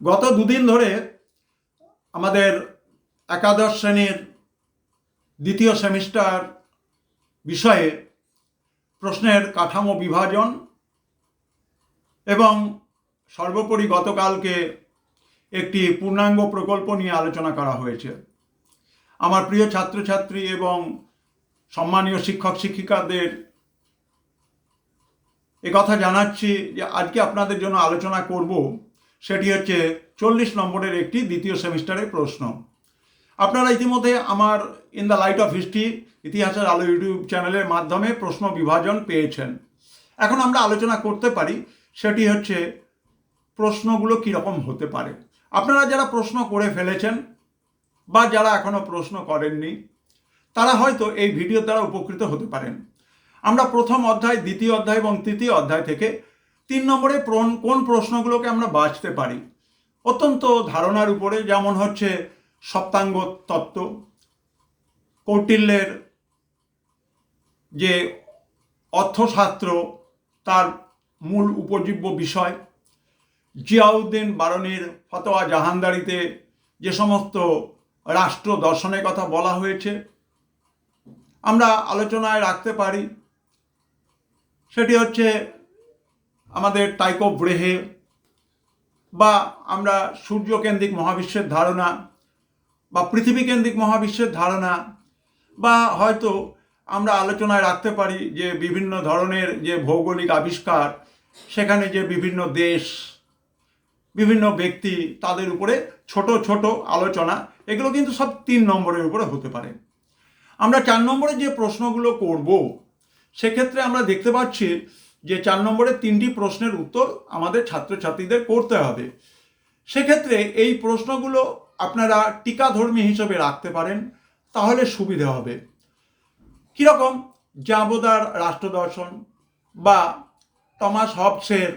গত দুদিন ধরে আমাদের একাদশ শ্রেণীর দ্বিতীয় সেমিস্টার বিষয়ে প্রশ্নের কাঠামো বিভাজন এবং সর্বোপরি গতকালকে একটি পূর্ণাঙ্গ প্রকল্প নিয়ে আলোচনা করা হয়েছে। আমার প্রিয় ছাত্রছাত্রী এবং সম্মানীয় শিক্ষক শিক্ষিকাদের কথা জানাচ্ছি যে আজকে আপনাদের জন্য আলোচনা করব সেটি হচ্ছে 40 নম্বরের একটি দ্বিতীয় সেমিস্টারের প্রশ্ন। আপনারা ইতিমধ্যে আমার in the light off history ইতিহাসের আলো ইউটিউব চ্যানেলের মাধ্যমে প্রশ্ন বিভাজন পেয়েছেন। এখন আমরা আলোচনা করতে পারি সেটি হচ্ছে প্রশ্নগুলো কীরকম হতে পারে। আপনারা যারা প্রশ্ন করে ফেলেছেন বা যারা এখনও প্রশ্ন করেননি তারা হয়তো এই ভিডিও দ্বারা উপকৃত হতে পারেন। আমরা প্রথম অধ্যায়, দ্বিতীয় অধ্যায় এবং তৃতীয় অধ্যায় থেকে 3 নম্বরে কোন প্রশ্নগুলোকে আমরা বাছতে পারি অত্যন্ত ধারণার উপরে, যেমন হচ্ছে সপ্তাঙ্গ তত্ত্ব, কৌটিল্যের যে অর্থশাস্ত্র তার মূল উপজীব্য বিষয়, জিয়াউদ্দিন বারনির ফতোয়া জাহানদারিতে যে সমস্ত রাষ্ট্র দর্শনের কথা বলা হয়েছে আমরা আলোচনায় রাখতে পারি। সেটি হচ্ছে আমাদের টাইকো ব্রেহে বা আমরা সূর্যকেন্দ্রিক মহাবিশ্বের ধারণা বা পৃথিবীকেন্দ্রিক মহাবিশ্বের ধারণা, বা হয়তো আমরা আলোচনায় রাখতে পারি যে বিভিন্ন ধরনের যে ভৌগোলিক আবিষ্কার, সেখানে যে বিভিন্ন দেশ, বিভিন্ন ব্যক্তি, তাদের উপরে ছোট ছোট আলোচনা, এগুলো কিন্তু সব 3 নম্বরের উপরে হতে পারে। আমরা 4 নম্বরে যে প্রশ্নগুলো করব সেক্ষেত্রে আমরা দেখতে পাচ্ছি যে 4 নম্বরের 3টি প্রশ্নের উত্তর আমাদের ছাত্রছাত্রীদের করতে হবে। সেক্ষেত্রে এই প্রশ্নগুলো আপনারা টিকাধর্মী হিসেবে রাখতে পারেন, তাহলে সুবিধে হবে। কীরকম? জাবোদার রাষ্ট্রদর্শন বা টমাস হবসের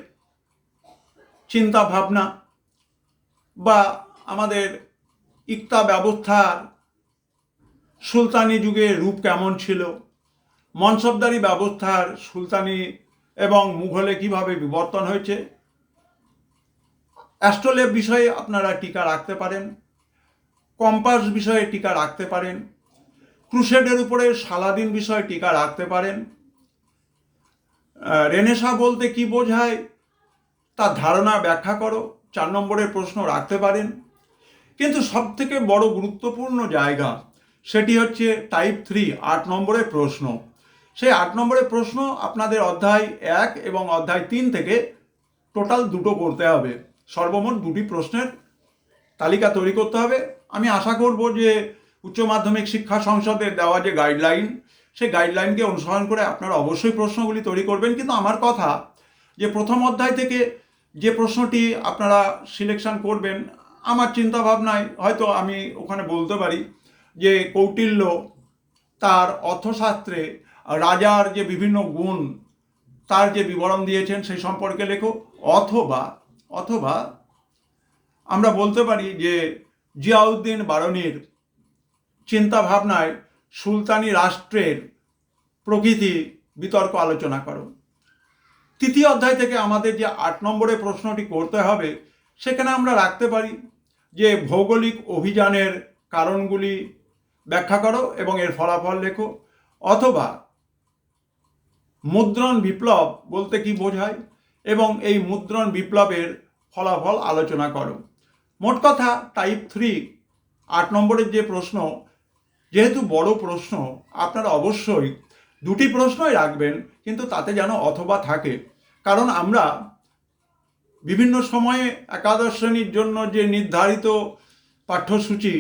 চিন্তা ভাবনা, বা আমাদের ইকতা ব্যবস্থার সুলতানি যুগের রূপ কেমন ছিল, মনসবদারি ব্যবস্থার সুলতানি এবং মুঘলে কিভাবে বিবর্তন হয়েছে, অ্যাস্ট্রোলেব বিষয়ে আপনারা টিকা রাখতে পারেন, কম্পাস বিষয়ে টিকা রাখতে পারেন, ক্রুসেডের উপরে সালাদিন বিষয়ে টিকা রাখতে পারেন, রেনেসা বলতে কি বোঝায় তার ধারণা ব্যাখ্যা করো, 4 নম্বরের প্রশ্ন রাখতে পারেন। কিন্তু সবথেকে বড় গুরুত্বপূর্ণ জায়গা সেটি হচ্ছে টাইপ 3, 8 নম্বরের প্রশ্ন। সেই 8 নম্বরের প্রশ্ন আপনাদের অধ্যায় 1 এবং অধ্যায় 3 থেকে টোটাল 2টো করতে হবে। সর্বমোট 2টি প্রশ্নের তালিকা তৈরি করতে হবে। আমি আশা করব যে উচ্চ মাধ্যমিক শিক্ষা সংসদের দেওয়া যে গাইডলাইন, সেই গাইডলাইনকে অনুসরণ করে আপনারা অবশ্যই প্রশ্নগুলি তৈরি করবেন। কিন্তু আমার কথা যে প্রথম অধ্যায় থেকে যে প্রশ্নটি আপনারা সিলেকশন করবেন, আমার চিন্তা ভাবনায় হয়তো আমি ওখানে বলতে পারি যে কৌটিল্য তার অর্থশাস্ত্রে রাজার যে বিভিন্ন গুণ তার যে বিবরণ দিয়েছেন সেই সম্পর্কে লেখো, অথবা আমরা বলতে পারি যে জিয়াউদ্দিন বারনির চিন্তা ভাবনায় সুলতানি রাষ্ট্রের প্রকৃতি বিতর্ক আলোচনা করো। তৃতীয় অধ্যায় থেকে আমাদের যে 8 নম্বরের প্রশ্নটি করতে হবে সেখানে আমরা রাখতে পারি যে ভৌগোলিক অভিযানের কারণগুলি ব্যাখ্যা করো এবং এর ফলাফল লেখো, অথবা মুদ্রণ বিপ্লব বলতে কি বোঝায় এবং এই মুদ্রণ বিপ্লবের ফলাফল আলোচনা করো। মোট কথা টাইপ 3, 8 নম্বরের যে প্রশ্ন, যেহেতু বড় প্রশ্ন, আপনারা অবশ্যই 2টি প্রশ্নই রাখবেন, কিন্তু তাতে যেন অথবা থাকে। কারণ আমরা বিভিন্ন সময়ে একাদশ শ্রেণীর জন্য যে নির্ধারিত পাঠ্যসূচি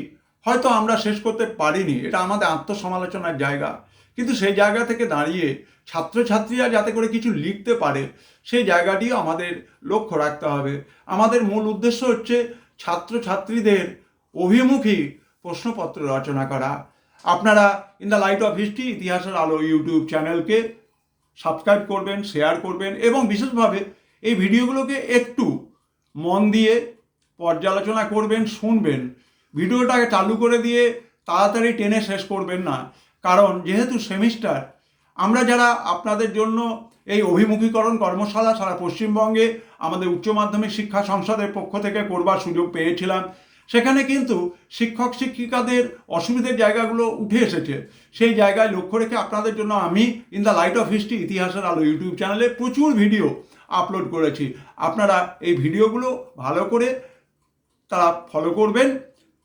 হয়তো আমরা শেষ করতে পারিনি, এটা আমাদের আত্মসমালোচনার জায়গা। কিন্তু সেই জায়গা থেকে দাঁড়িয়ে ছাত্রছাত্রীরা যাতে করে কিছু লিখতে পারে সেই জায়গাটিও আমাদের লক্ষ্য রাখতে হবে। আমাদের মূল উদ্দেশ্য হচ্ছে ছাত্রছাত্রীদের অভিমুখী প্রশ্নপত্র রচনা করা। আপনারা in the light off history ইতিহাসের আলো ইউটিউব চ্যানেলকে সাবস্ক্রাইব করবেন, শেয়ার করবেন এবং বিশেষভাবে এই ভিডিওগুলোকে একটু মন দিয়ে পর্যালোচনা করবেন, শুনবেন। ভিডিওটাকে চালু করে দিয়ে তাড়াতাড়ি টেনে শেষ করবেন না, কারণ যেহেতু সেমিস্টার আমরা যারা আপনাদের জন্য এই অভিমুখীকরণ কর্মশালা সারা পশ্চিমবঙ্গে আমাদের উচ্চ মাধ্যমিক শিক্ষা সংসদের পক্ষ থেকে করবার সুযোগ পেয়েছিলাম, সেখানে কিন্তু শিক্ষক শিক্ষিকাদের অসুবিধার জায়গাগুলো উঠে এসেছে। সেই জায়গায় লক্ষ্য রেখে আপনাদের জন্য আমি in the light off history ইতিহাসের আলো ইউটিউব চ্যানেলে প্রচুর ভিডিও আপলোড করেছি। আপনারা এই ভিডিওগুলো ভালো করে তারা ফলো করবেন।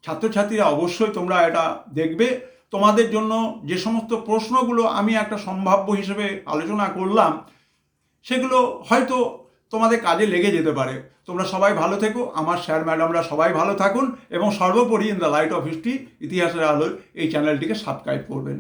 ছাত্রছাত্রীরা অবশ্যই তোমরা এটা দেখবে। তোমাদের জন্য যে সমস্ত প্রশ্নগুলো আমি একটা সম্ভাব্য হিসেবে আলোচনা করলাম, সেগুলো হয়তো তোমাদের কাজে লেগে যেতে পারে। তোমরা সবাই ভালো থেকো, আমার স্যার ম্যাডামরা সবাই ভালো থাকুন এবং সর্বোপরি in the light off history ইতিহাসের আলো এই চ্যানেলটিকে সাবস্ক্রাইব করবেন।